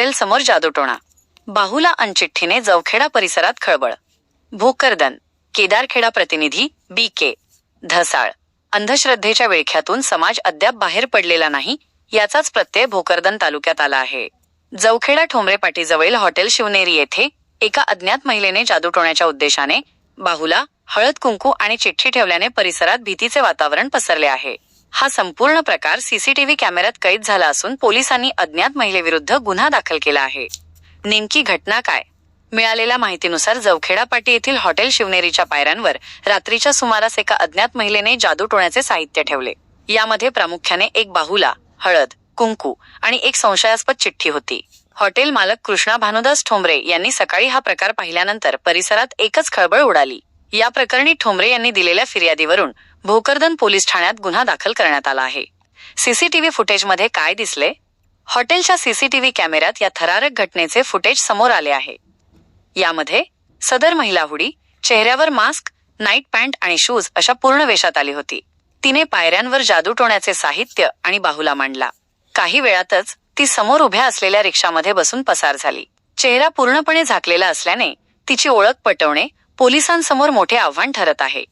हॉटेलसमोर जादूटोणा, बाहुला अन चिठ्ठीने जवखेडा परिसरात खळबळ. भोकरदन, केदारखेडा प्रतिनिधी बी.के. धसाळ. अंधश्रद्धेच्या विळख्यातून समाज अद्याप बाहेर पडलेला नाही, याचाच प्रत्यय भोकरदन तालुक्यात आला आहे. जवखेडा ठोंबरे पाटीजवळील हॉटेल शिवनेरी येथे एका अज्ञात महिलेने जादूटोण्याच्या उद्देशाने बाहुला, हळद कुंकू आणि चिठ्ठी ठेवल्याने परिसरात भीतीचे वातावरण पसरले आहे. हा संपूर्ण प्रकार सीसीटीव्ही कॅमेऱ्यात कैद झाला असून पोलिसांनी अज्ञात महिलेविरुद्ध गुन्हा दाखल केला आहे. नेमकी घटना काय? मिळालेल्या माहितीनुसार जवखेडा पाटी येथील हॉटेल शिवनेरीच्या पायऱ्यांवर रात्रीच्या सुमारास एका अज्ञात महिलेने जादूटोण्याचे साहित्य ठेवले. यामध्ये प्रामुख्याने एक बाहुला, हळद, कुंकू आणि एक संशयास्पद चिठ्ठी होती. हॉटेल मालक कृष्णा भानुदास ठोंबरे यांनी सकाळी हा प्रकार पाहिल्यानंतर परिसरात एकच खळबळ उडाली. या प्रकरणी ठोंबरे यांनी दिलेल्या फिर्यादीवरून भोकरदन पोलीस ठाण्यात गुन्हा दाखल करण्यात आला आहे. सीसीटीव्ही फुटेजमध्ये काय दिसले? हॉटेलच्या सीसीटीव्ही कॅमेऱ्यात या थरारक घटनेचे फुटेज समोर आले आहे. यामध्ये सदर महिला हुडी, चेहऱ्यावर मास्क, नाईट पॅन्ट आणि शूज अशा पूर्ण वेशात आली होती. तिने पायऱ्यांवर जादूटोण्याचे साहित्य आणि बाहुला मांडला. काही वेळातच ती समोर उभ्या असलेल्या रिक्षामध्ये बसून पसार झाली. चेहरा पूर्णपणे झाकलेला असल्याने तिची ओळख पटवणे पोलिसांसमोर मोठे आव्हान ठरत आहे.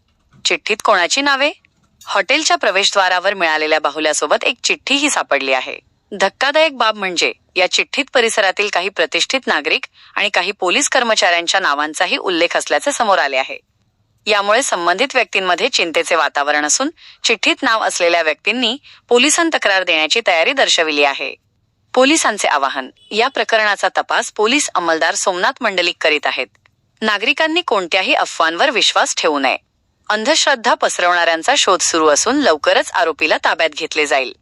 चिठ्ठीत कोणाची नावे? हॉटेलच्या प्रवेशद्वारावर मिळालेल्या बाहुल्यासोबत एक चिठ्ठीही सापडली आहे. धक्कादायक बाब म्हणजे या चिठ्ठीत परिसरातील काही प्रतिष्ठित नागरिक आणि काही पोलीस कर्मचाऱ्यांच्या नावांचाही उल्लेख असल्याचे समोर आले आहे. यामुळे संबंधित व्यक्तींमध्ये चिंतेचे वातावरण असून चिठ्ठीत नाव असलेल्या व्यक्तींनी पोलिसांत तक्रार देण्याची तयारी दर्शविली आहे. पोलिसांचे आवाहन. या प्रकरणाचा तपास पोलीस अंमलदार सोमनाथ मंडलिक करीत आहेत. नागरिकांनी कोणत्याही अफवांवर विश्वास ठेवू नये. अंधश्रद्धा पसरवणाऱ्यांचा शोध सुरू असून लवकरच आरोपीला ताब्यात घेतले जाईल.